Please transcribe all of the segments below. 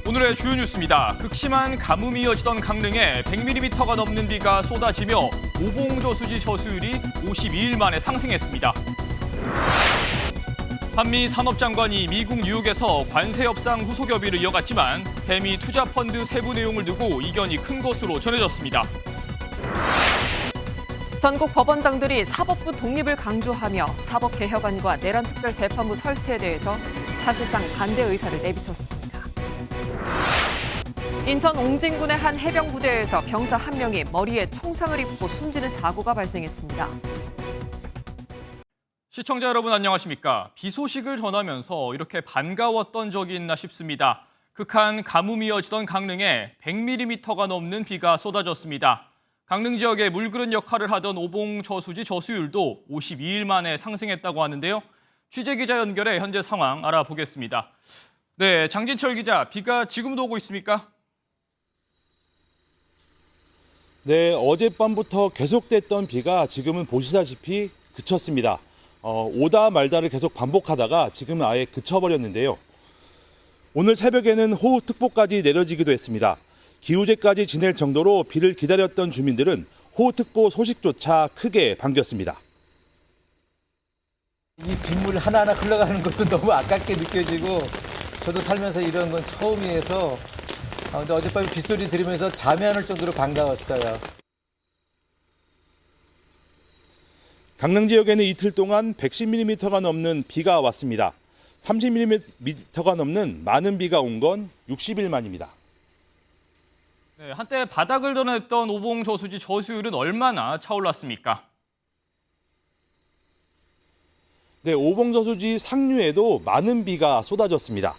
오늘의 주요 뉴스입니다. 극심한 가뭄이 이어지던 강릉에 100mm가 넘는 비가 쏟아지며 오봉저수지 저수율이 52일 만에 상승했습니다. 한미 산업장관이 미국 뉴욕에서 관세 협상 후속 협의를 이어갔지만 대미 투자펀드 세부 내용을 두고 이견이 큰 것으로 전해졌습니다. 전국 법원장들이 사법부 독립을 강조하며 사법개혁안과 내란특별재판부 설치에 대해서 사실상 반대 의사를 내비쳤습니다. 인천 옹진군의 한 해병부대에서 병사 한 명이 머리에 총상을 입고 숨지는 사고가 발생했습니다. 시청자 여러분 안녕하십니까? 비 소식을 전하면서 이렇게 반가웠던 적이 있나 싶습니다. 극한 가뭄이 이어지던 강릉에 100mm가 넘는 비가 쏟아졌습니다. 강릉 지역의 물그릇 역할을 하던 오봉저수지 저수율도 52일 만에 상승했다고 하는데요. 취재기자 연결해 현재 상황 알아보겠습니다. 네, 장진철 기자, 비가 지금도 오고 있습니까? 네, 어젯밤부터 계속됐던 비가 지금은 보시다시피 그쳤습니다. 오다 말다를 계속 반복하다가 지금은 아예 그쳐버렸는데요. 오늘 새벽에는 호우특보까지 내려지기도 했습니다. 기우제까지 지낼 정도로 비를 기다렸던 주민들은 호우특보 소식조차 크게 반겼습니다. 이 빗물 하나하나 흘러가는 것도 너무 아깝게 느껴지고 저도 살면서 이런 건 처음이어서 근데 어젯밤에 빗소리 들으면서 잠이 안 올 정도로 반가웠어요. 강릉 지역에는 이틀 동안 110mm가 넘는 비가 왔습니다. 30mm가 넘는 많은 비가 온 건 60일 만입니다. 네, 한때 바닥을 드러냈던 오봉저수지 저수율은 얼마나 차올랐습니까? 네, 오봉저수지 상류에도 많은 비가 쏟아졌습니다.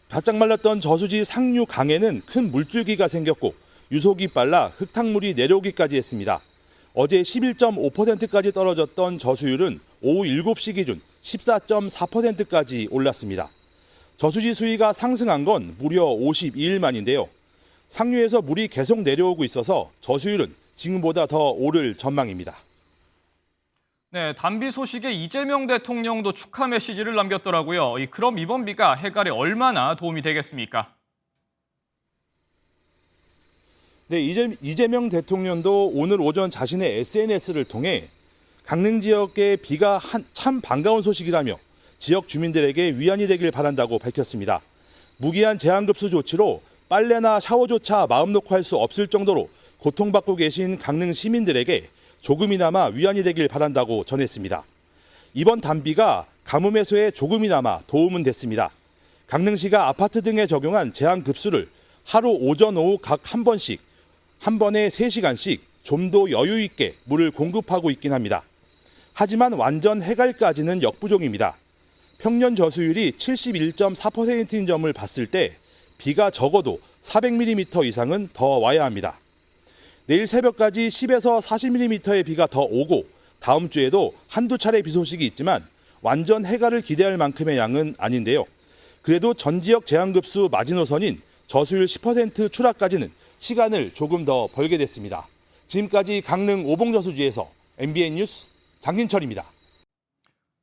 바짝 말랐던 저수지 상류 강에는 큰 물줄기가 생겼고 유속이 빨라 흙탕물이 내려오기까지 했습니다. 어제 11.5%까지 떨어졌던 저수율은 오후 7시 기준 14.4%까지 올랐습니다. 저수지 수위가 상승한 건 무려 52일 만인데요. 상류에서 물이 계속 내려오고 있어서 저수율은 지금보다 더 오를 전망입니다. 네, 단비 소식에 이재명 대통령도 축하 메시지를 남겼더라고요. 그럼 이번 비가 해갈에 얼마나 도움이 되겠습니까? 네, 이재명 대통령도 오늘 오전 자신의 SNS를 통해 강릉 지역의 비가 참 반가운 소식이라며 지역 주민들에게 위안이 되길 바란다고 밝혔습니다. 무기한 제한급수 조치로 빨래나 샤워조차 마음 놓고 할 수 없을 정도로 고통받고 계신 강릉 시민들에게 조금이나마 위안이 되길 바란다고 전했습니다. 이번 단비가 가뭄 해소에 조금이나마 도움은 됐습니다. 강릉시가 아파트 등에 적용한 제한급수를 하루 오전 오후 각 한 번씩 한 번에 3시간씩 좀 더 여유 있게 물을 공급하고 있긴 합니다. 하지만 완전 해갈까지는 역부족입니다. 평년 저수율이 71.4%인 점을 봤을 때 비가 적어도 400mm 이상은 더 와야 합니다. 내일 새벽까지 10에서 40mm의 비가 더 오고 다음 주에도 한두 차례 비 소식이 있지만 완전 해갈을 기대할 만큼의 양은 아닌데요. 그래도 전 지역 제한급수 마지노선인 저수율 10% 추락까지는 시간을 조금 더 벌게 됐습니다. 지금까지 강릉 오봉저수지에서 MBN 뉴스 장진철입니다.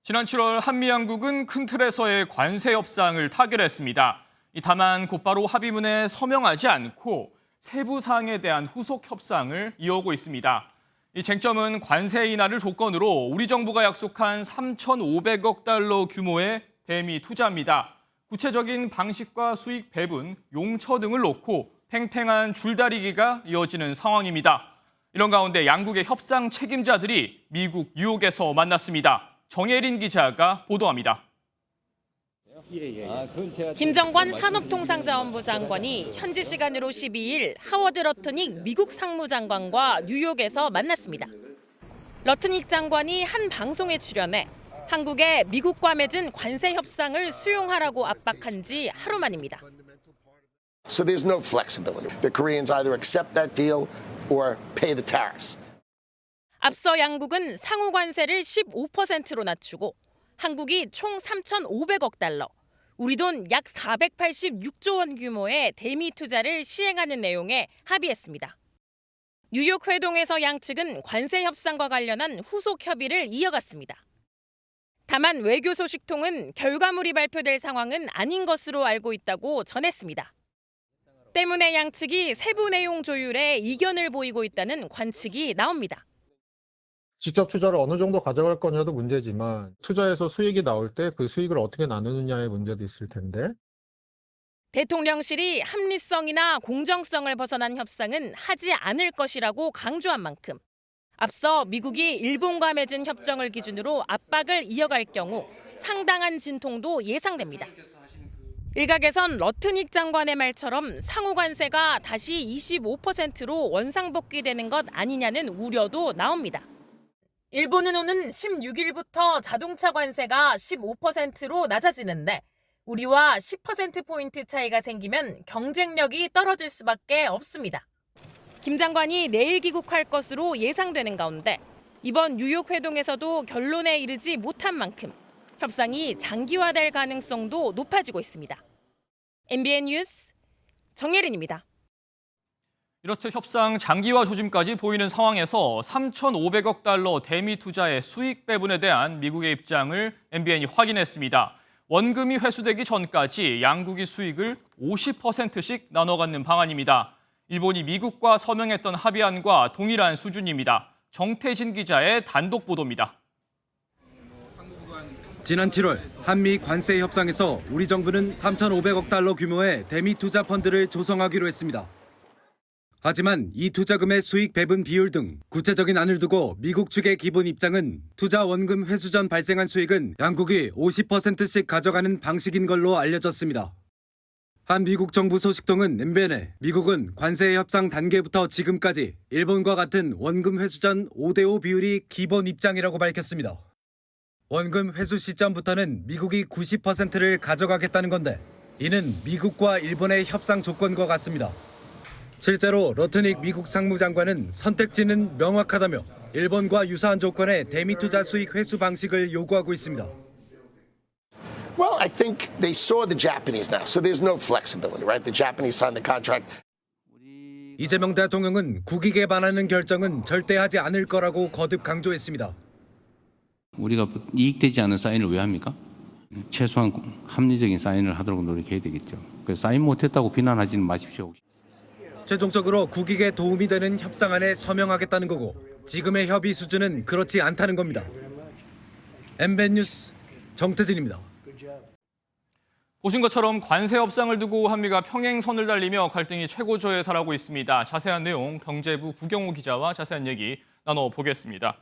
지난 7월 한미양국은 큰 틀에서의 관세 협상을 타결했습니다. 다만 곧바로 합의문에 서명하지 않고 세부 사항에 대한 후속 협상을 이어오고 있습니다. 이 쟁점은 관세 인하를 조건으로 우리 정부가 약속한 3,500억 달러 규모의 대미 투자입니다. 구체적인 방식과 수익 배분, 용처 등을 놓고 팽팽한 줄다리기가 이어지는 상황입니다. 이런 가운데 양국의 협상 책임자들이 미국 뉴욕에서 만났습니다. 정혜린 기자가 보도합니다. 김정관 산업통상자원부 장관이 현지 시간으로 12일 하워드 러트닉 미국 상무장관과 뉴욕에서 만났습니다. 러트닉 장관이 한 방송에 출연해 한국에 미국과 맺은 관세 협상을 수용하라고 압박한 지 하루 만입니다. So there's no flexibility. The Koreans either accept that deal or pay the tariffs. 앞서 양국은 상호 관세를 15%로 낮추고 한국이 총 3,500억 달러, 우리 돈 약 486조 원 규모의 대미 투자를 시행하는 내용에 합의했습니다. 뉴욕 회동에서 양측은 관세 협상과 관련한 후속 협의를 이어갔습니다. 다만 외교 소식통은 결과물이 발표될 상황은 아닌 것으로 알고 있다고 전했습니다. 때문에 양측이 세부 내용 조율에 이견을 보이고 있다는 관측이 나옵니다. 직접 투자를 어느 정도 가져갈 거냐도 문제지만 투자에서 수익이 나올 때 그 수익을 어떻게 나누느냐의 문제도 있을 텐데 대통령실이 합리성이나 공정성을 벗어난 협상은 하지 않을 것이라고 강조한 만큼 앞서 미국이 일본과 맺은 협정을 기준으로 압박을 이어갈 경우 상당한 진통도 예상됩니다. 일각에선 러트닉 장관의 말처럼 상호 관세가 다시 25%로 원상복귀되는 것 아니냐는 우려도 나옵니다. 일본은 오는 16일부터 자동차 관세가 15%로 낮아지는데 우리와 10%포인트 차이가 생기면 경쟁력이 떨어질 수밖에 없습니다. 김 장관이 내일 귀국할 것으로 예상되는 가운데 이번 뉴욕 회동에서도 결론에 이르지 못한 만큼 협상이 장기화될 가능성도 높아지고 있습니다. MBN 뉴스 정예린입니다. 이렇듯 협상 장기화 조짐까지 보이는 상황에서 3,500억 달러 대미 투자의 수익 배분에 대한 미국의 입장을 MBN이 확인했습니다. 원금이 회수되기 전까지 양국이 수익을 50%씩 나눠 갖는 방안입니다. 일본이 미국과 서명했던 합의안과 동일한 수준입니다. 정태진 기자의 단독 보도입니다. 지난 7월 한미 관세 협상에서 우리 정부는 3,500억 달러 규모의 대미 투자 펀드를 조성하기로 했습니다. 하지만 이 투자금의 수익 배분 비율 등 구체적인 안을 두고 미국 측의 기본 입장은 투자 원금 회수 전 발생한 수익은 양국이 50%씩 가져가는 방식인 걸로 알려졌습니다. 한 미국 정부 소식통은 MBN에 미국은 관세 협상 단계부터 지금까지 일본과 같은 원금 회수 전 5대5 비율이 기본 입장이라고 밝혔습니다. 원금 회수 시점부터는 미국이 90%를 가져가겠다는 건데 이는 미국과 일본의 협상 조건과 같습니다. 실제로 러트닉 미국 상무장관은 선택지는 명확하다며 일본과 유사한 조건의 대미 투자 수익 회수 방식을 요구하고 있습니다. Well, I think they saw the Japanese now, so there's no flexibility, right? The Japanese signed the contract. 이재명 대통령은 국익에 반하는 결정은 절대 하지 않을 거라고 거듭 강조했습니다. 우리가 이익되지 않은 사인을 왜 합니까? 최소한 합리적인 사인을 하도록 노력해야 되겠죠. 그래서 사인 못했다고 비난하지는 마십시오. 최종적으로 국익에 도움이 되는 협상안에 서명하겠다는 거고 지금의 협의 수준은 그렇지 않다는 겁니다. MBN 뉴스 정태진입니다. 보신 것처럼 관세 협상을 두고 한미가 평행선을 달리며 갈등이 최고조에 달하고 있습니다. 자세한 내용 경제부 구경호 기자와 자세한 얘기 나눠보겠습니다.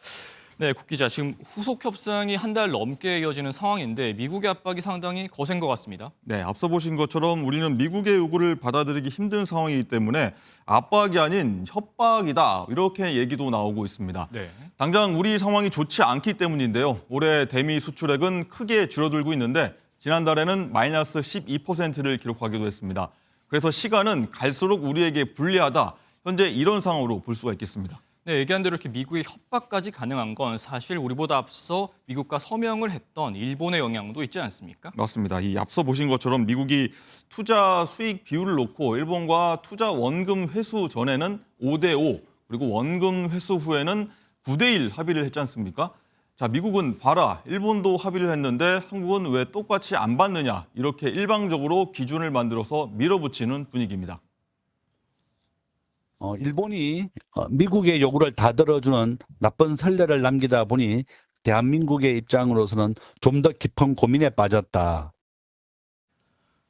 네, 국 기자, 지금 후속 협상이 한 달 넘게 이어지는 상황인데 미국의 압박이 상당히 거센 것 같습니다. 네, 앞서 보신 것처럼 우리는 미국의 요구를 받아들이기 힘든 상황이기 때문에 압박이 아닌 협박이다, 이렇게 얘기도 나오고 있습니다. 네. 당장 우리 상황이 좋지 않기 때문인데요. 올해 대미 수출액은 크게 줄어들고 있는데 지난달에는 마이너스 12%를 기록하기도 했습니다. 그래서 시간은 갈수록 우리에게 불리하다, 현재 이런 상황으로 볼 수가 있겠습니다. 네, 얘기한 대로 이렇게 미국의 협박까지 가능한 건 사실 우리보다 앞서 미국과 서명을 했던 일본의 영향도 있지 않습니까? 맞습니다. 이 앞서 보신 것처럼 미국이 투자 수익 비율을 놓고 일본과 투자 원금 회수 전에는 5대5 그리고 원금 회수 후에는 9대1 합의를 했지 않습니까? 자, 미국은 봐라, 일본도 합의를 했는데 한국은 왜 똑같이 안 받느냐, 이렇게 일방적으로 기준을 만들어서 밀어붙이는 분위기입니다. 일본이 미국의 요구를 다 들어주는 나쁜 선례를 남기다 보니 대한민국의 입장으로서는 좀 더 깊은 고민에 빠졌다.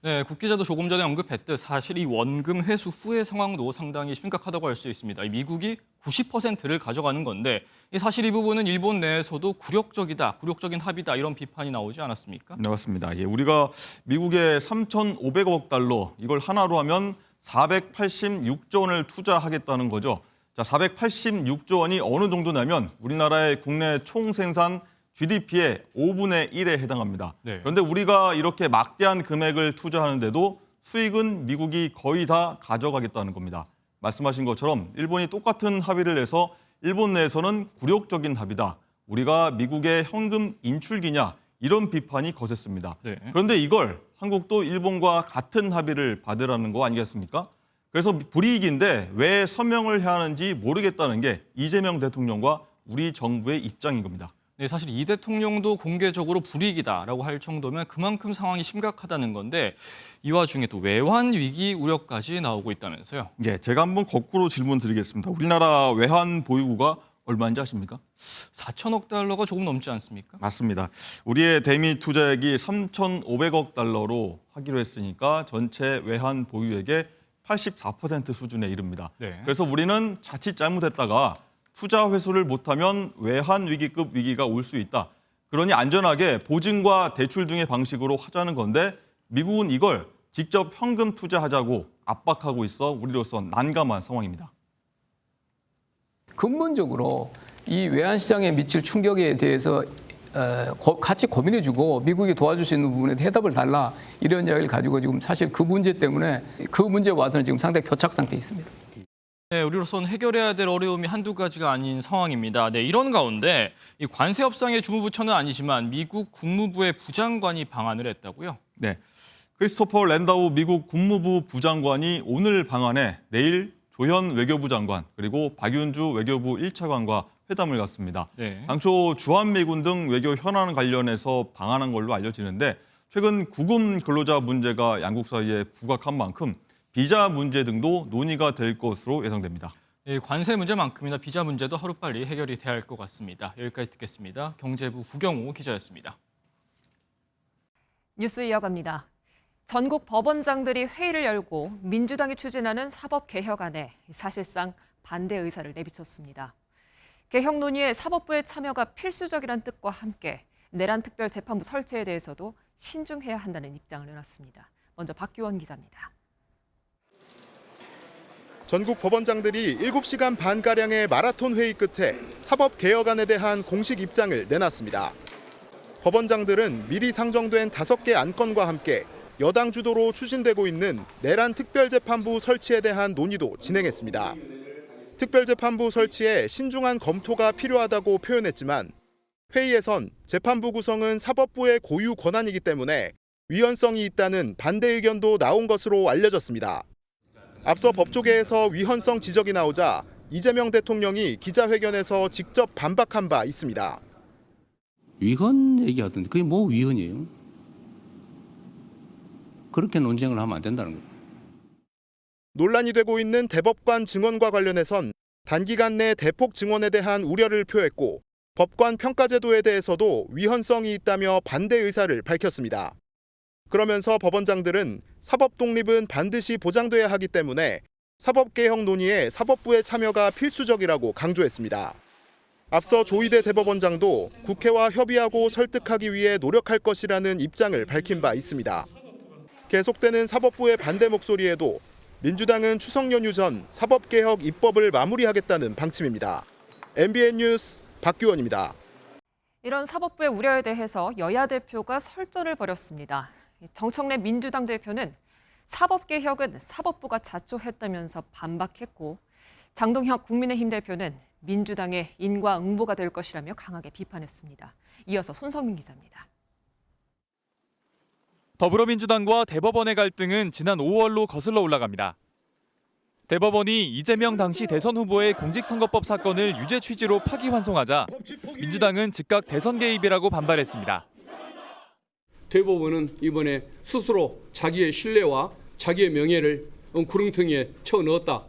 네, 국 기자도 조금 전에 언급했듯 사실 이 원금 회수 후의 상황도 상당히 심각하다고 할 수 있습니다. 미국이 90%를 가져가는 건데 사실 이 부분은 일본 내에서도 굴욕적이다, 굴욕적인 합의다, 이런 비판이 나오지 않았습니까? 네, 맞습니다. 예, 우리가 미국의 3,500억 달러, 이걸 하나로 하면 486조 원을 투자하겠다는 거죠. 자, 486조 원이 어느 정도냐면 우리나라의 국내 총생산 GDP의 5분의 1에 해당합니다. 네. 그런데 우리가 이렇게 막대한 금액을 투자하는데도 수익은 미국이 거의 다 가져가겠다는 겁니다. 말씀하신 것처럼 일본이 똑같은 합의를 해서 일본 내에서는 굴욕적인 합의다, 우리가 미국의 현금 인출기냐, 이런 비판이 거셌습니다. 네. 그런데 이걸 한국도 일본과 같은 합의를 받으라는 거 아니겠습니까? 그래서 불이익인데 왜 서명을 해야 하는지 모르겠다는 게 이재명 대통령과 우리 정부의 입장인 겁니다. 네, 사실 이 대통령도 공개적으로 불이익이다라고 할 정도면 그만큼 상황이 심각하다는 건데 이 와중에 또 외환 위기 우려까지 나오고 있다면서요. 예, 제가 한번 거꾸로 질문 드리겠습니다. 우리나라 외환 보유고가 얼마인지 아십니까? 4천억 달러가 조금 넘지 않습니까? 맞습니다. 우리의 대미 투자액이 3,500억 달러로 하기로 했으니까 전체 외환 보유액의 84% 수준에 이릅니다. 네. 그래서 우리는 자칫 잘못했다가 투자 회수를 못하면 외환 위기급 위기가 올 수 있다. 그러니 안전하게 보증과 대출 등의 방식으로 하자는 건데 미국은 이걸 직접 현금 투자하자고 압박하고 있어 우리로서 난감한 상황입니다. 근본적으로 이 외환시장에 미칠 충격에 대해서 같이 고민해주고 미국이 도와줄 수 있는 부분에 해답을 달라 이런 이야기를 가지고 지금 사실 그 문제 때문에 그 문제 와서는 지금 상당히 교착 상태에 있습니다. 네, 우리로서는 해결해야 될 어려움이 한두 가지가 아닌 상황입니다. 네, 이런 가운데 이 관세 협상의 주무부처는 아니지만 미국 국무부의 부장관이 방한을 했다고요? 네, 크리스토퍼 랜다우 미국 국무부 부장관이 오늘 방한해 내일 조현 외교부 장관 그리고 박윤주 외교부 1차관과 회담을 갖습니다. 네. 당초 주한미군 등 외교 현안 관련해서 방한한 걸로 알려지는데 최근 구금 근로자 문제가 양국 사이에 부각한 만큼 비자 문제 등도 논의가 될 것으로 예상됩니다. 네, 관세 문제만큼이나 비자 문제도 하루빨리 해결이 돼야 할 것 같습니다. 여기까지 듣겠습니다. 경제부 구경호 기자였습니다. 뉴스 이어갑니다. 전국 법원장들이 회의를 열고 민주당이 추진하는 사법개혁안에 사실상 반대 의사를 내비쳤습니다. 개혁 논의에 사법부의 참여가 필수적이란 뜻과 함께 내란 특별재판부 설치에 대해서도 신중해야 한다는 입장을 내놨습니다. 먼저 박규원 기자입니다. 전국 법원장들이 7시간 반가량의 마라톤 회의 끝에 사법개혁안에 대한 공식 입장을 내놨습니다. 법원장들은 미리 상정된 5개 안건과 함께 여당 주도로 추진되고 있는 내란 특별재판부 설치에 대한 논의도 진행했습니다. 특별재판부 설치에 신중한 검토가 필요하다고 표현했지만 회의에선 재판부 구성은 사법부의 고유 권한이기 때문에 위헌성이 있다는 반대 의견도 나온 것으로 알려졌습니다. 앞서 법조계에서 위헌성 지적이 나오자 이재명 대통령이 기자회견에서 직접 반박한 바 있습니다. 위헌 얘기하던데 그게 뭐 위헌이에요? 그렇게 논쟁을 하면 안 된다는 거예요. 논란이 되고 있는 대법관 증언과 관련해선 단기간 내 대폭 증언에 대한 우려를 표했고 법관 평가제도에 대해서도 위헌성이 있다며 반대 의사를 밝혔습니다. 그러면서 법원장들은 사법 독립은 반드시 보장돼야 하기 때문에 사법개혁 논의에 사법부의 참여가 필수적이라고 강조했습니다. 앞서 조희대 대법원장도 국회와 협의하고 설득하기 위해 노력할 것이라는 입장을 밝힌 바 있습니다. 계속되는 사법부의 반대 목소리에도 민주당은 추석 연휴 전 사법개혁 입법을 마무리하겠다는 방침입니다. MBN 뉴스 박규원입니다. 이런 사법부의 우려에 대해서 여야 대표가 설전을 벌였습니다. 정청래 민주당 대표는 사법개혁은 사법부가 자초했다면서 반박했고 장동혁 국민의힘 대표는 민주당의 인과응보가 될 것이라며 강하게 비판했습니다. 이어서 손성민 기자입니다. 더불어민주당과 대법원의 갈등은 지난 5월로 거슬러 올라갑니다. 대법원이 이재명 당시 대선 후보의 공직선거법 사건을 유죄 취지로 파기환송하자 민주당은 즉각 대선 개입이라고 반발했습니다. 대법원은 이번에 스스로 자기의 신뢰와 자기의 명예를 구렁텅이에 쳐넣었다.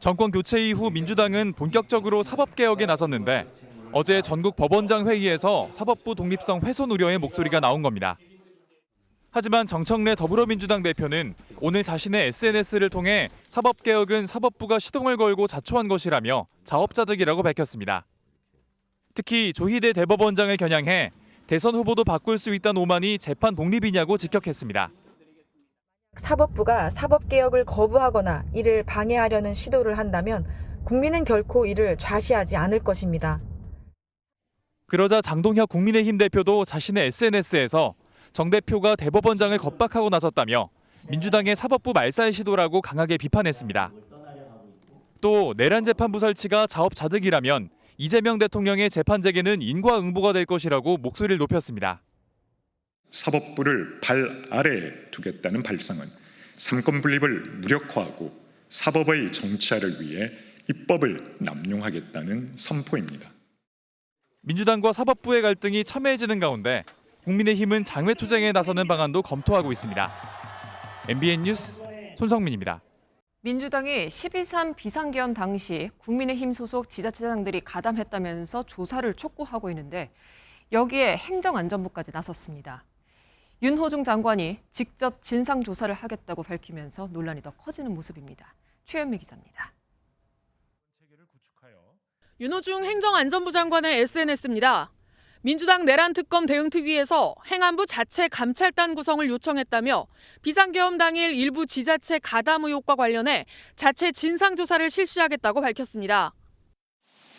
정권 교체 이후 민주당은 본격적으로 사법개혁에 나섰는데 어제 전국 법원장 회의에서 사법부 독립성 훼손 우려의 목소리가 나온 겁니다. 하지만 정청래 더불어민주당 대표는 오늘 자신의 SNS를 통해 사법개혁은 사법부가 시동을 걸고 자초한 것이라며 자업자득이라고 밝혔습니다. 특히 조희대 대법원장을 겨냥해 대선 후보도 바꿀 수 있다는 오만이 재판 독립이냐고 직격했습니다. 사법부가 사법개혁을 거부하거나 이를 방해하려는 시도를 한다면 국민은 결코 이를 좌시하지 않을 것입니다. 그러자 장동혁 국민의힘 대표도 자신의 SNS에서 정 대표가 대법원장을 겁박하고 나섰다며 민주당의 사법부 말살 시도라고 강하게 비판했습니다. 또 내란 재판부 설치가 자업자득이라면 이재명 대통령의 재판 재개는 인과응보가 될 것이라고 목소리를 높였습니다. 사법부를 발 아래에 두겠다는 발상은 삼권 분립을 무력화하고 사법의 정치화를 위해 입법을 남용하겠다는 선포입니다. 민주당과 사법부의 갈등이 첨예해지는 가운데 국민의힘은 장외투쟁에 나서는 방안도 검토하고 있습니다. MBN 뉴스 손성민입니다. 민주당이 12.3 비상계엄 당시 국민의힘 소속 지자체장들이 가담했다면서 조사를 촉구하고 있는데 여기에 행정안전부까지 나섰습니다. 윤호중 장관이 직접 진상조사를 하겠다고 밝히면서 논란이 더 커지는 모습입니다. 최현미 기자입니다. 윤호중 행정안전부 장관의 SNS입니다. 민주당 내란특검 대응특위에서 행안부 자체 감찰단 구성을 요청했다며 비상계엄 당일 일부 지자체 가담 의혹과 관련해 자체 진상조사를 실시하겠다고 밝혔습니다.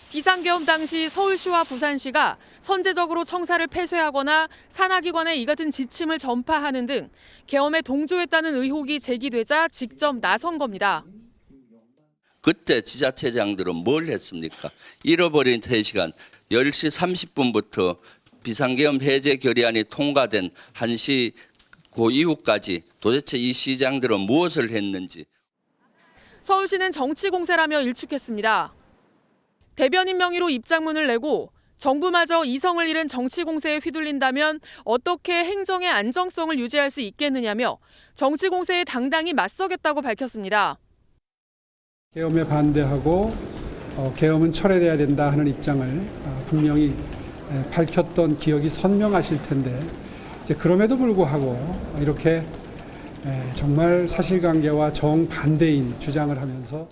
비상계엄 당시 서울시와 부산시가 선제적으로 청사를 폐쇄하거나 산하기관에 이 같은 지침을 전파하는 등 계엄에 동조했다는 의혹이 제기되자 직접 나선 겁니다. 그때 지자체장들은 뭘 했습니까? 잃어버린 3시간, 10시 30분부터 비상계엄 해제 결의안이 통과된 1시 그 이후까지 도대체 이 시장들은 무엇을 했는지. 서울시는 정치 공세라며 일축했습니다. 대변인 명의로 입장문을 내고 정부마저 이성을 잃은 정치 공세에 휘둘린다면 어떻게 행정의 안정성을 유지할 수 있겠느냐며 정치 공세에 당당히 맞서겠다고 밝혔습니다. 계엄에 반대하고 계엄은 철회돼야 된다 하는 입장을 분명히 밝혔던 기억이 선명하실 텐데 이제 그럼에도 불구하고 이렇게 정말 사실관계와 정반대인 주장을 하면서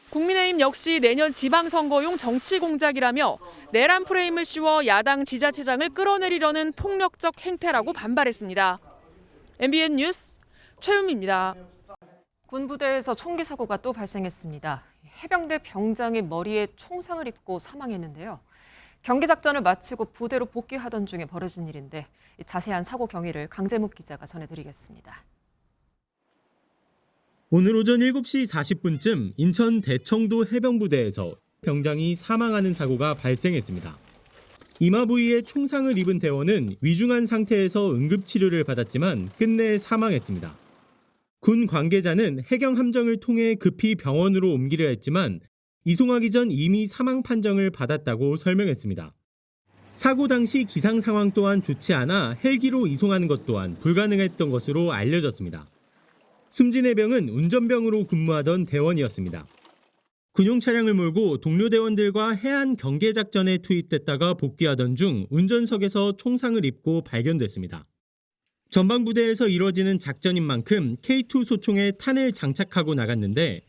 국민의힘 역시 내년 지방선거용 정치 공작이라며 내란 프레임을 씌워 야당 지자체장을 끌어내리려는 폭력적 행태라고 반발했습니다. MBN 뉴스 최은미입니다. 군부대에서 총기 사고가 또 발생했습니다. 해병대 병장이 머리에 총상을 입고 사망했는데요. 경계작전을 마치고 부대로 복귀하던 중에 벌어진 일인데 자세한 사고 경위를 강재묵 기자가 전해드리겠습니다. 오늘 오전 7시 40분쯤 인천 대청도 해병부대에서 병장이 사망하는 사고가 발생했습니다. 이마 부위에 총상을 입은 대원은 위중한 상태에서 응급치료를 받았지만 끝내 사망했습니다. 군 관계자는 해경 함정을 통해 급히 병원으로 옮기려 했지만 이송하기 전 이미 사망 판정을 받았다고 설명했습니다. 사고 당시 기상 상황 또한 좋지 않아 헬기로 이송하는 것 또한 불가능했던 것으로 알려졌습니다. 숨진 해병은 운전병으로 근무하던 대원이었습니다. 군용 차량을 몰고 동료 대원들과 해안 경계 작전에 투입됐다가 복귀하던 중 운전석에서 총상을 입고 발견됐습니다. 전방부대에서 이루어지는 작전인 만큼 K2 소총에 탄을 장착하고 나갔는데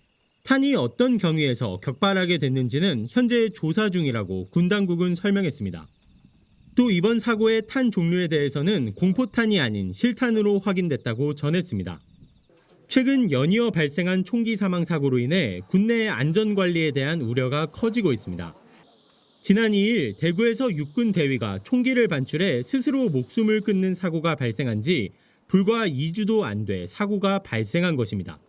탄이 어떤 경위에서 격발하게 됐는지는 현재 조사 중이라고 군 당국은 설명했습니다. 또 이번 사고의 탄 종류에 대해서는 공포탄이 아닌 실탄으로 확인됐다고 전했습니다. 최근 연이어 발생한 총기 사망 사고로 인해 군내의 안전관리에 대한 우려가 커지고 있습니다. 지난 2일 대구에서 육군 대위가 총기를 반출해 스스로 목숨을 끊는 사고가 발생한 지 불과 2주도 안 돼 사고가 발생한 것입니다.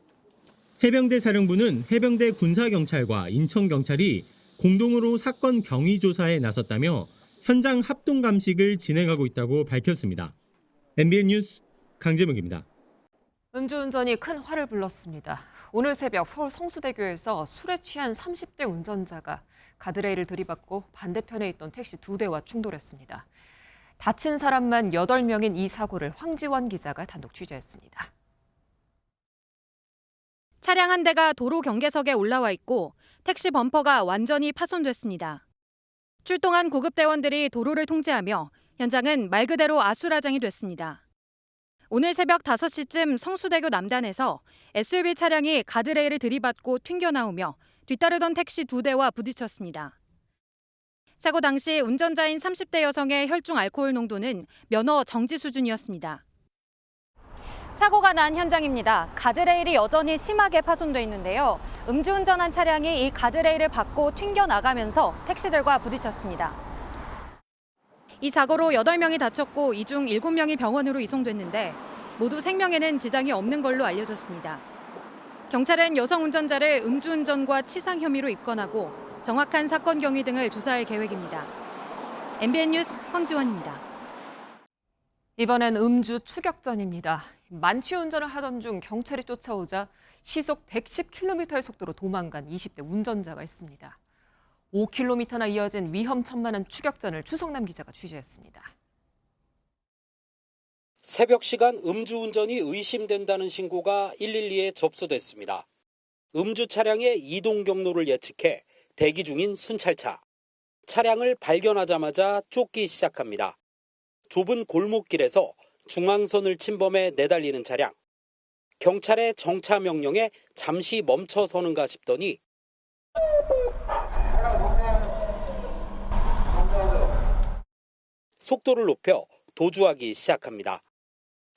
해병대 사령부는 해병대 군사경찰과 인천경찰이 공동으로 사건 경위 조사에 나섰다며 현장 합동 감식을 진행하고 있다고 밝혔습니다. MBN 뉴스 강재묵입니다. 음주운전이 큰 화를 불렀습니다. 오늘 새벽 서울 성수대교에서 술에 취한 30대 운전자가 가드레일을 들이받고 반대편에 있던 택시 2대와 충돌했습니다. 다친 사람만 8명인 이 사고를 황지원 기자가 단독 취재했습니다. 차량 한 대가 도로 경계석에 올라와 있고 택시 범퍼가 완전히 파손됐습니다. 출동한 구급대원들이 도로를 통제하며 현장은 말 그대로 아수라장이 됐습니다. 오늘 새벽 5시쯤 성수대교 남단에서 SUV 차량이 가드레일을 들이받고 튕겨나오며 뒤따르던 택시 2대와 부딪혔습니다. 사고 당시 운전자인 30대 여성의 혈중 알코올 농도는 면허 정지 수준이었습니다. 사고가 난 현장입니다. 가드레일이 여전히 심하게 파손돼 있는데요. 음주운전한 차량이 이 가드레일을 받고 튕겨나가면서 택시들과 부딪혔습니다. 이 사고로 8명이 다쳤고 이 중 7명이 병원으로 이송됐는데 모두 생명에는 지장이 없는 걸로 알려졌습니다. 경찰은 여성 운전자를 음주운전과 치상 혐의로 입건하고 정확한 사건 경위 등을 조사할 계획입니다. MBN 뉴스 황지원입니다. 이번엔 음주 추격전입니다. 만취 운전을 하던 중 경찰이 쫓아오자 시속 110km의 속도로 도망간 20대 운전자가 있습니다. 5km나 이어진 위험천만한 추격전을 추성남 기자가 취재했습니다. 새벽 시간 음주운전이 의심된다는 신고가 112에 접수됐습니다. 음주 차량의 이동 경로를 예측해 대기 중인 순찰차. 차량을 발견하자마자 쫓기 시작합니다. 좁은 골목길에서 중앙선을 침범해 내달리는 차량. 경찰의 정차 명령에 잠시 멈춰서는가 싶더니 속도를 높여 도주하기 시작합니다.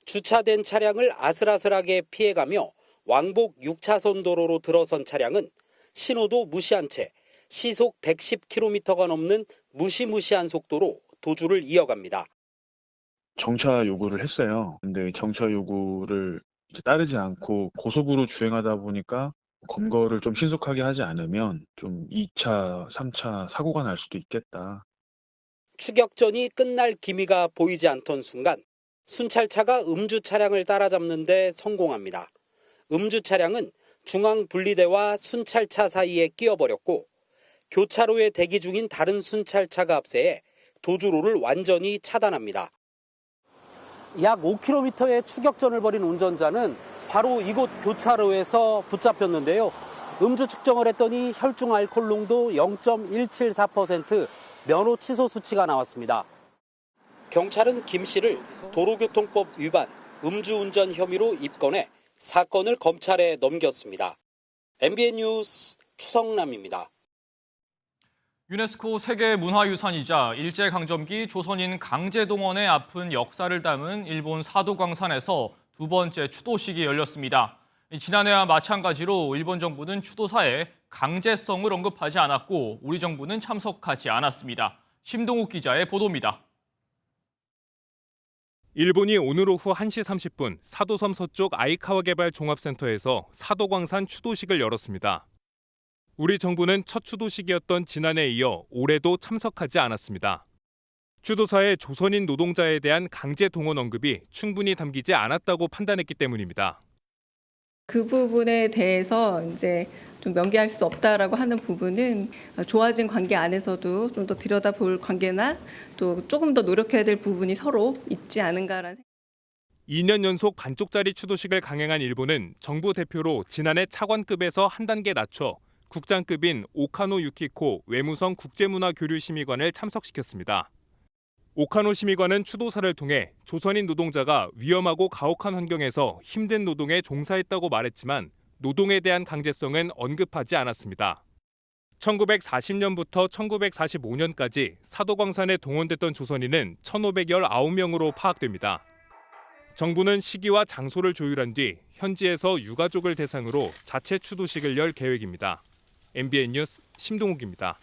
주차된 차량을 아슬아슬하게 피해가며 왕복 6차선 도로로 들어선 차량은 신호도 무시한 채 시속 110km가 넘는 무시무시한 속도로 도주를 이어갑니다. 정차 요구를 했어요. 근데 정차 요구를 따르지 않고 고속으로 주행하다 보니까 검거를 좀 신속하게 하지 않으면 좀 2차, 3차 사고가 날 수도 있겠다. 추격전이 끝날 기미가 보이지 않던 순간 순찰차가 음주 차량을 따라잡는 데 성공합니다. 음주 차량은 중앙 분리대와 순찰차 사이에 끼어버렸고 교차로에 대기 중인 다른 순찰차가 앞세해 도주로를 완전히 차단합니다. 약 5km의 추격전을 벌인 운전자는 바로 이곳 교차로에서 붙잡혔는데요. 음주 측정을 했더니 혈중 알코올 농도 0.174%, 면허 취소 수치가 나왔습니다. 경찰은 김 씨를 도로교통법 위반, 음주운전 혐의로 입건해 사건을 검찰에 넘겼습니다. MBN 뉴스 추성남입니다. 유네스코 세계문화유산이자 일제강점기 조선인 강제동원의 아픈 역사를 담은 일본 사도광산에서 두 번째 추도식이 열렸습니다. 지난해와 마찬가지로 일본 정부는 추도사에 강제성을 언급하지 않았고 우리 정부는 참석하지 않았습니다. 심동욱 기자의 보도입니다. 일본이 오늘 오후 1시 30분 사도섬 서쪽 아이카와 개발 종합센터에서 사도광산 추도식을 열었습니다. 우리 정부는 첫 추도식이었던 지난해에 이어 올해도 참석하지 않았습니다. 추도사의 조선인 노동자에 대한 강제 동원 언급이 충분히 담기지 않았다고 판단했기 때문입니다. 그 부분에 대해서 이제 좀 명기할 수 없다라고 하는 부분은 좋아진 관계 안에서도 좀 더 들여다볼 관계나 또 조금 더 노력해야 될 부분이 서로 있지 않은가라는 생각. 2년 연속 반쪽짜리 추도식을 강행한 일본은 정부 대표로 지난해 차관급에서 한 단계 낮춰 국장급인 오카노 유키코 외무성 국제문화교류심의관을 참석시켰습니다. 오카노 심의관은 추도사를 통해 조선인 노동자가 위험하고 가혹한 환경에서 힘든 노동에 종사했다고 말했지만 노동에 대한 강제성은 언급하지 않았습니다. 1940년부터 1945년까지 사도광산에 동원됐던 조선인은 1,519명으로 파악됩니다. 정부는 시기와 장소를 조율한 뒤 현지에서 유가족을 대상으로 자체 추도식을 열 계획입니다. MBN 뉴스 심동욱입니다.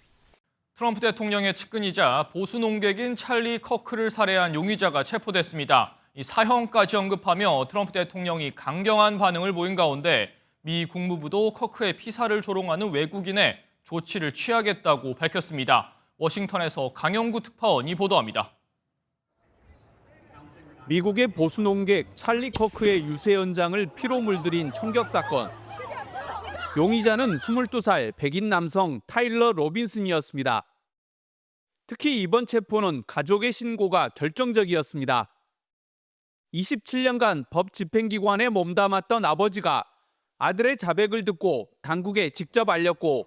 트럼프 대통령의 측근이자 보수 농객인 찰리 커크를 살해한 용의자가 체포됐습니다. 이 사형까지 언급하며 트럼프 대통령이 강경한 반응을 보인 가운데 미 국무부도 커크의 피사를 조롱하는 외국인에 조치를 취하겠다고 밝혔습니다. 워싱턴에서 강영구 특파원이 보도합니다. 미국의 보수 농객 찰리 커크의 유세 현장을 피로 물들인 총격 사건. 용의자는 22살 백인 남성 타일러 로빈슨이었습니다. 특히 이번 체포는 가족의 신고가 결정적이었습니다. 27년간 법 집행기관에 몸담았던 아버지가 아들의 자백을 듣고 당국에 직접 알렸고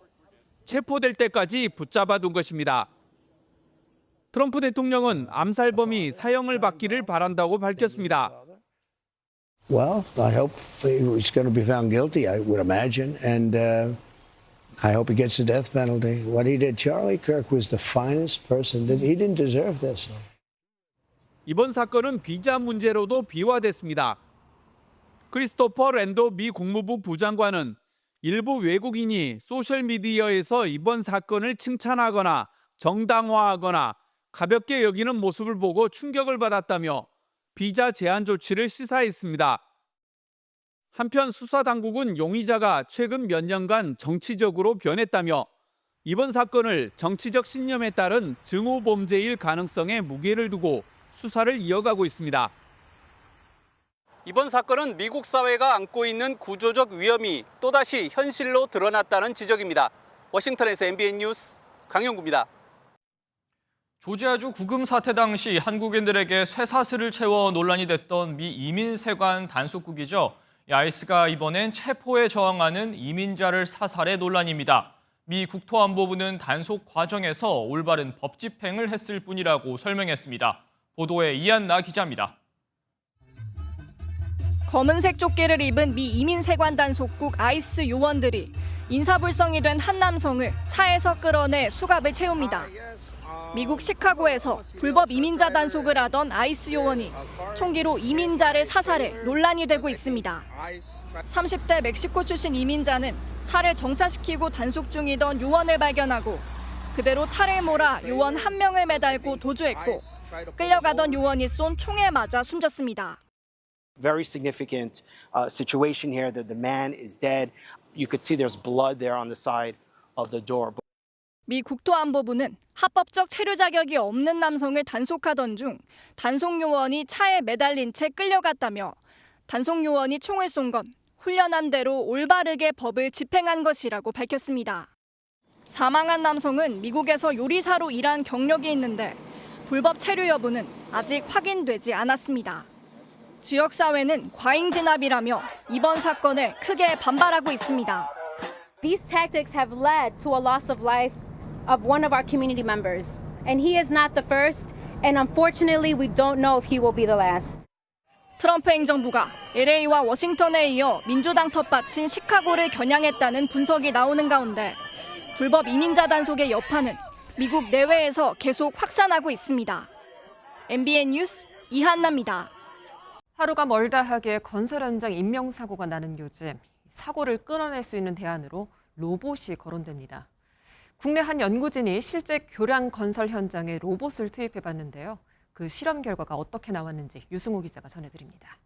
체포될 때까지 붙잡아둔 것입니다. 트럼프 대통령은 암살범이 사형을 받기를 바란다고 밝혔습니다. Well, I hope he's going to be found guilty, I would imagine, and I hope he gets the death penalty. What he did, Charlie Kirk was the finest person. He didn't deserve this. 이번 사건은 비자 문제로도 비화됐습니다. 크리스토퍼 랜도 미 국무부 부장관은 일부 외국인이 소셜미디어에서 이번 사건을 칭찬하거나 정당화하거나 가볍게 여기는 모습을 보고 충격을 받았다며 비자 제한 조치를 시사했습니다. 한편 수사당국은 용의자가 최근 몇 년간 정치적으로 변했다며 이번 사건을 정치적 신념에 따른 증오 범죄일 가능성에 무게를 두고 수사를 이어가고 있습니다. 이번 사건은 미국 사회가 안고 있는 구조적 위험이 또다시 현실로 드러났다는 지적입니다. 워싱턴에서 MBN 뉴스 강영구입니다. 조지아주 구금 사태 당시 한국인들에게 쇠사슬을 채워 논란이 됐던 미 이민세관 단속국이죠. ICE가 이번엔 체포에 저항하는 이민자를 사살해 논란입니다. 미 국토안보부는 단속 과정에서 올바른 법 집행을 했을 뿐이라고 설명했습니다. 보도에 이한나 기자입니다. 검은색 조끼를 입은 미 이민세관 단속국 아이스 요원들이 인사불성이 된 한 남성을 차에서 끌어내 수갑을 채웁니다. 미국 시카고에서 불법 이민자 단속을 하던 아이스 요원이 총기로 이민자를 사살해 논란이 되고 있습니다. 30대 멕시코 출신 이민자는 차를 정차시키고 단속 중이던 요원을 발견하고 그대로 차를 몰아 요원 한 명을 매달고 도주했고 끌려가던 요원이 쏜 총에 맞아 숨졌습니다. Very significant situation here that the man is dead. You could see there's blood there on the side of the door. 미 국토안보부는 합법적 체류 자격이 없는 남성을 단속하던 중 단속 요원이 차에 매달린 채 끌려갔다며 단속 요원이 총을 쏜 건 훈련한 대로 올바르게 법을 집행한 것이라고 밝혔습니다. 사망한 남성은 미국에서 요리사로 일한 경력이 있는데 불법 체류 여부는 아직 확인되지 않았습니다. 지역사회는 과잉 진압이라며 이번 사건에 크게 반발하고 있습니다. These tactics have led to a loss of life of one of our community members. And he is not the first, and unfortunately we don't know if he will be the last. 트럼프 행정부가 LA와 워싱턴에 이어 민주당 텃밭인 시카고를 겨냥했다는 분석이 나오는 가운데 불법 이민자 단속의 여파는 미국 내외에서 계속 확산하고 있습니다. MBN 뉴스 이한나입니다. 하루가 멀다 하기에 건설 현장 인명사고가 나는 요즘 사고를 끊어낼 수 있는 대안으로 로봇이 거론됩니다. 국내 한 연구진이 실제 교량 건설 현장에 로봇을 투입해봤는데요. 그 실험 결과가 어떻게 나왔는지 유승호 기자가 전해드립니다.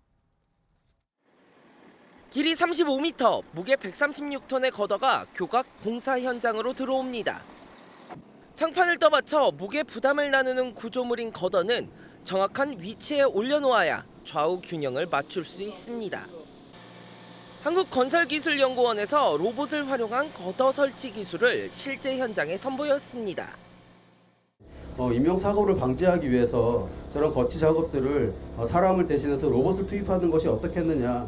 길이 35m, 무게 136톤의 걷어가 교각 공사 현장으로 들어옵니다. 상판을 떠받쳐 무게 부담을 나누는 구조물인 걷어는 정확한 위치에 올려놓아야 좌우 균형을 맞출 수 있습니다. 한국건설기술연구원에서 로봇을 활용한 걷어 설치 기술을 실제 현장에 선보였습니다. 인명사고를 방지하기 위해서 저런 거치 작업들을 사람을 대신해서 로봇을 투입하는 것이 어떻겠느냐.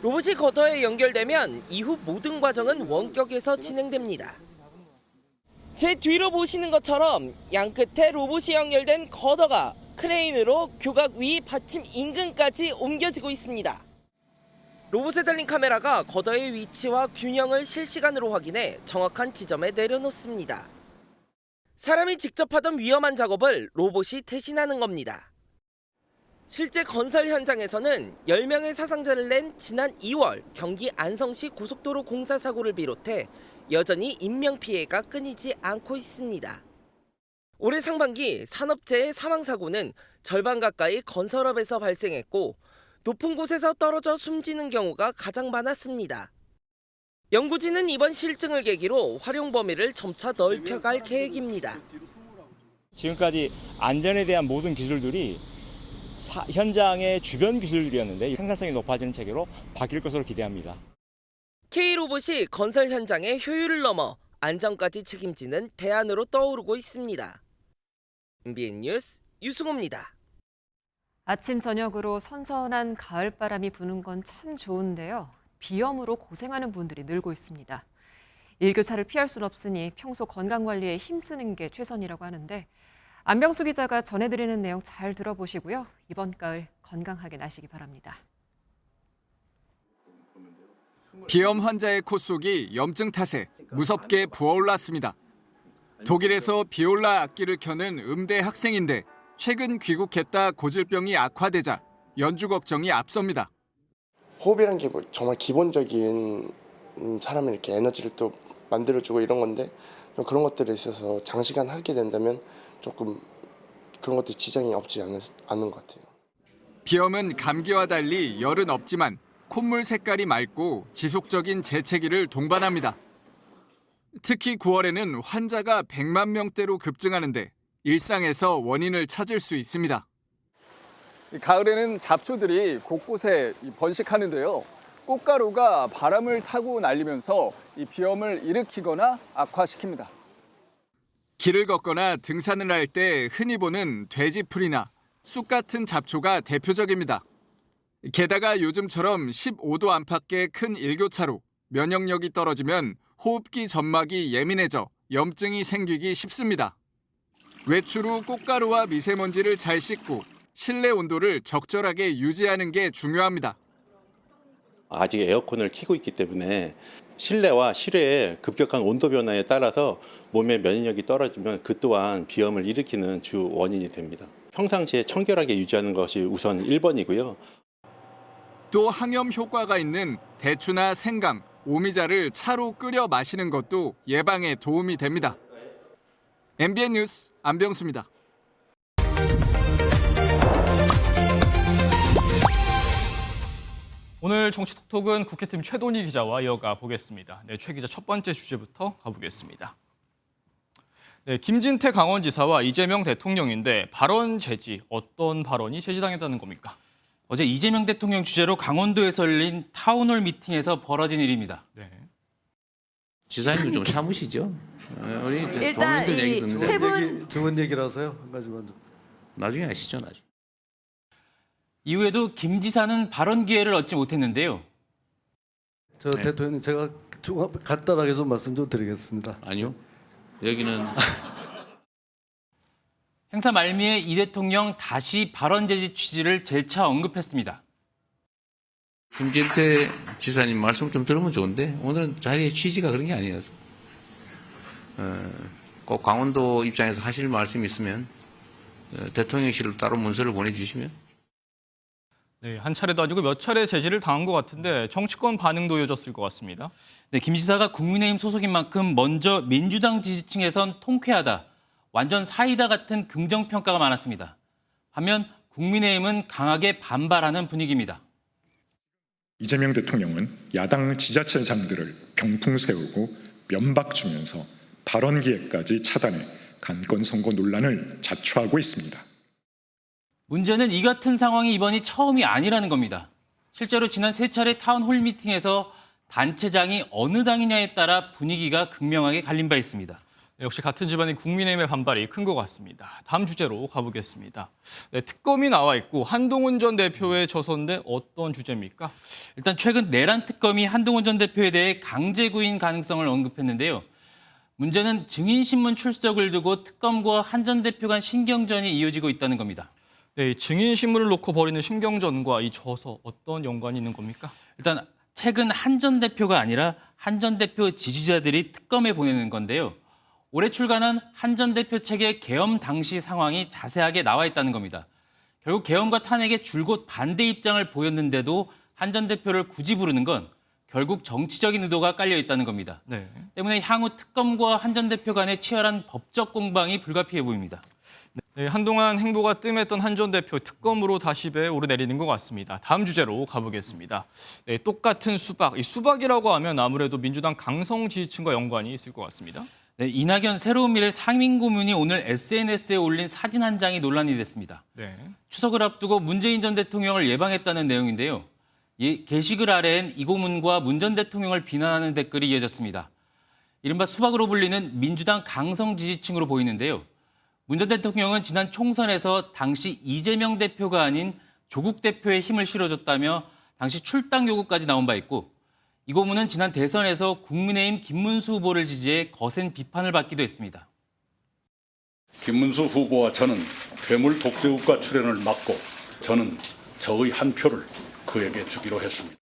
로봇이 걷어에 연결되면 이후 모든 과정은 원격에서 진행됩니다. 제 뒤로 보시는 것처럼 양 끝에 로봇이 연결된 걷어가 크레인으로 교각 위 받침 인근까지 옮겨지고 있습니다. 로봇에 달린 카메라가 걷어의 위치와 균형을 실시간으로 확인해 정확한 지점에 내려놓습니다. 사람이 직접 하던 위험한 작업을 로봇이 대신하는 겁니다. 실제 건설 현장에서는 10명의 사상자를 낸 지난 2월 경기 안성시 고속도로 공사 사고를 비롯해 여전히 인명피해가 끊이지 않고 있습니다. 올해 상반기 산업재해 사망사고는 절반 가까이 건설업에서 발생했고 높은 곳에서 떨어져 숨지는 경우가 가장 많았습니다. 연구진은 이번 실증을 계기로 활용 범위를 점차 넓혀갈 계획입니다. 지금까지 안전에 대한 모든 기술들이 현장의 주변 기술들이었는데 생산성이 높아지는 체계로 바뀔 것으로 기대합니다. K로봇이 건설 현장의 효율을 넘어 안전까지 책임지는 대안으로 떠오르고 있습니다. MBN 뉴스 유승호입니다. 아침 저녁으로 선선한 가을바람이 부는 건 참 좋은데요. 비염으로 고생하는 분들이 늘고 있습니다. 일교차를 피할 수는 없으니 평소 건강관리에 힘쓰는 게 최선이라고 하는데 안병수 기자가 전해드리는 내용 잘 들어보시고요. 이번 가을 건강하게 나시기 바랍니다. 비염 환자의 코 속이 염증 탓에 무섭게 부어올랐습니다. 독일에서 비올라 악기를 켜는 음대 학생인데 최근 귀국했다 고질병이 악화되자 연주 걱정이 앞섭니다. 호흡이란 게 정말 기본적인 사람의 이렇게 에너지를 또 만들어주고 이런 건데 좀 그런 것들에 있어서 장시간 하게 된다면 조금 그런 것도 지장이 없지 않은 것 같아요. 비염은 감기와 달리 열은 없지만 콧물 색깔이 맑고 지속적인 재채기를 동반합니다. 특히 9월에는 환자가 100만 명대로 급증하는데 일상에서 원인을 찾을 수 있습니다. 가을에는 잡초들이 곳곳에 번식하는데요. 꽃가루가 바람을 타고 날리면서 이 비염을 일으키거나 악화시킵니다. 길을 걷거나 등산을 할 때 흔히 보는 돼지풀이나 쑥 같은 잡초가 대표적입니다. 게다가 요즘처럼 15도 안팎의 큰 일교차로 면역력이 떨어지면 호흡기 점막이 예민해져 염증이 생기기 쉽습니다. 외출 후 꽃가루와 미세먼지를 잘 씻고 실내 온도를 적절하게 유지하는 게 중요합니다. 아직 에어컨을 켜고 있기 때문에 실내와 실외의 급격한 온도 변화에 따라서 몸의 면역력이 떨어지면 그 또한 비염을 일으키는 주 원인이 됩니다. 평상시에 청결하게 유지하는 것이 우선 1번이고요. 또 항염 효과가 있는 대추나 생강, 오미자를 차로 끓여 마시는 것도 예방에 도움이 됩니다. MBN 뉴스 안병수입니다. 오늘 정치톡톡은 국회팀 최돈희 기자와 이어가 보겠습니다. 네, 최 기자 첫 번째 주제부터 가보겠습니다. 네, 김진태 강원지사와 이재명 대통령인데 발언 제지, 어떤 발언이 제지당했다는 겁니까? 어제 이재명 대통령 주재로 강원도에서 열린 타운홀 미팅에서 벌어진 일입니다. 네. 지사님도 좀 참으시죠. 우리 일단 동료들 얘기 듣는데 세 분 좋은 얘기라서요. 한 가지만 나중에 하시죠. 나중에. 이후에도 김 지사는 발언 기회를 얻지 못했는데요. 저 대통령님 제가 간단하게 좀 말씀 좀 드리겠습니다. 아니요. 여기는 행사 말미에 이 대통령 다시 발언 제지 취지를 재차 언급했습니다. 김진태 지사님 말씀을 좀 들으면 좋은데 오늘은 자리의 취지가 그런 게 아니어서 꼭 강원도 입장에서 하실 말씀이 있으면 대통령실로 따로 문서를 보내주시면. 네, 한 차례도 아니고 몇 차례 제지를 당한 것 같은데 정치권 반응도 이어졌을 것 같습니다. 네, 김 지사가 국민의힘 소속인 만큼 먼저 민주당 지지층에선 통쾌하다, 완전 사이다 같은 긍정평가가 많았습니다. 반면 국민의힘은 강하게 반발하는 분위기입니다. 이재명 대통령은 야당 지자체장들을 병풍 세우고 면박 주면서 발언 기회까지 차단해 간권 선거 논란을 자초하고 있습니다. 문제는 이 같은 상황이 이번이 처음이 아니라는 겁니다. 실제로 지난 3차례 타운홀 미팅에서 단체장이 어느 당이냐에 따라 분위기가 극명하게 갈린 바 있습니다. 네, 역시 같은 집안인 국민의힘의 반발이 큰 것 같습니다. 다음 주제로 가보겠습니다. 네, 특검이 나와 있고 한동훈 전 대표의 저서인데 어떤 주제입니까? 일단 최근 내란 특검이 한동훈 전 대표에 대해 강제 구인 가능성을 언급했는데요. 문제는 증인신문 출석을 두고 특검과 한 전 대표 간 신경전이 이어지고 있다는 겁니다. 네, 증인신문을 놓고 벌이는 신경전과 이 저서 어떤 연관이 있는 겁니까? 일단 최근 한 전 대표가 아니라 한 전 대표 지지자들이 특검에 보내는 건데요. 올해 출간한 한 전 대표 책의 계엄 당시 상황이 자세하게 나와 있다는 겁니다. 결국 계엄과 탄핵에 줄곧 반대 입장을 보였는데도 한 전 대표를 굳이 부르는 건 결국 정치적인 의도가 깔려 있다는 겁니다. 네. 때문에 향후 특검과 한 전 대표 간의 치열한 법적 공방이 불가피해 보입니다. 네, 한동안 행보가 뜸했던 한 전 대표 특검으로 다시 배에 오르내리는 것 같습니다. 다음 주제로 가보겠습니다. 네, 똑같은 수박, 이 수박이라고 하면 아무래도 민주당 강성 지지층과 연관이 있을 것 같습니다. 네, 이낙연 새로운 미래 상임고문이 오늘 SNS에 올린 사진 한 장이 논란이 됐습니다. 네. 추석을 앞두고 문재인 전 대통령을 예방했다는 내용인데요. 게시글 아래엔 이 고문과 문 전 대통령을 비난하는 댓글이 이어졌습니다. 이른바 수박으로 불리는 민주당 강성 지지층으로 보이는데요. 문 전 대통령은 지난 총선에서 당시 이재명 대표가 아닌 조국 대표의 힘을 실어줬다며 당시 출당 요구까지 나온 바 있고 이 고문은 지난 대선에서 국민의힘 김문수 후보를 지지해 거센 비판을 받기도 했습니다. 김문수 후보와 저는 괴물 독재국가 출연을 막고 저는 저의 한 표를 그에게 주기로 했습니다.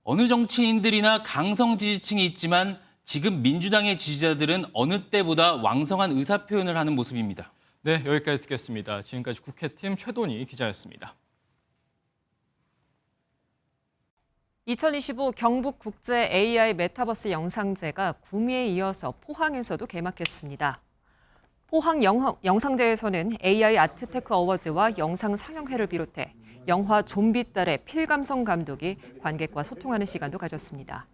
어느 정치인들이나 강성 지지층이 있지만 지금 민주당의 지지자들은 어느 때보다 왕성한 의사표현을 하는 모습입니다. 네, 여기까지 듣겠습니다. 지금까지 국회팀 최돈희 기자였습니다. 2025 경북국제 AI 메타버스 영상제가 구미에 이어서 포항에서도 개막했습니다. 포항 영상제에서는 AI 아트테크 어워즈와 영상 상영회를 비롯해 영화 좀비 딸의 필감성 감독이 관객과 소통하는 시간도 가졌습니다.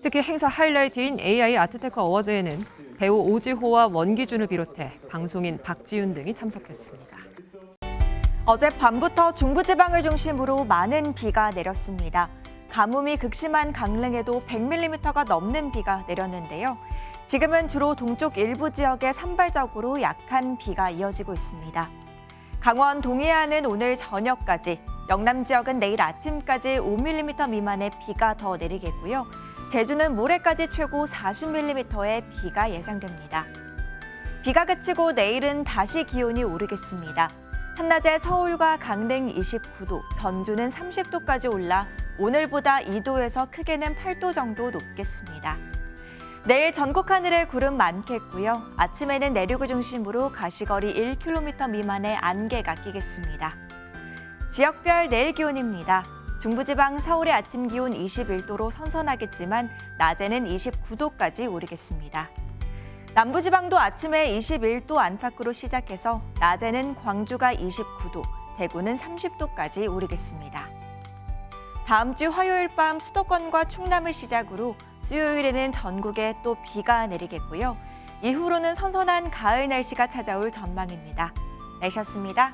특히 행사 하이라이트인 AI 아트테크 어워즈에는 배우 오지호와 원기준을 비롯해 방송인 박지윤 등이 참석했습니다. 어젯밤부터 중부지방을 중심으로 많은 비가 내렸습니다. 가뭄이 극심한 강릉에도 100mm가 넘는 비가 내렸는데요. 지금은 주로 동쪽 일부 지역에 산발적으로 약한 비가 이어지고 있습니다. 강원 동해안은 오늘 저녁까지, 영남 지역은 내일 아침까지 5mm 미만의 비가 더 내리겠고요. 제주는 모레까지 최고 40mm의 비가 예상됩니다. 비가 그치고 내일은 다시 기온이 오르겠습니다. 한낮에 서울과 강릉 29도, 전주는 30도까지 올라 오늘보다 2도에서 크게는 8도 정도 높겠습니다. 내일 전국 하늘에 구름 많겠고요. 아침에는 내륙을 중심으로 가시거리 1km 미만의 안개가 끼겠습니다. 지역별 내일 기온입니다. 중부지방 서울의 아침 기온 21도로 선선하겠지만 낮에는 29도까지 오르겠습니다. 남부지방도 아침에 21도 안팎으로 시작해서 낮에는 광주가 29도, 대구는 30도까지 오르겠습니다. 다음 주 화요일 밤 수도권과 충남을 시작으로 수요일에는 전국에 또 비가 내리겠고요. 이후로는 선선한 가을 날씨가 찾아올 전망입니다. 날씨였습니다.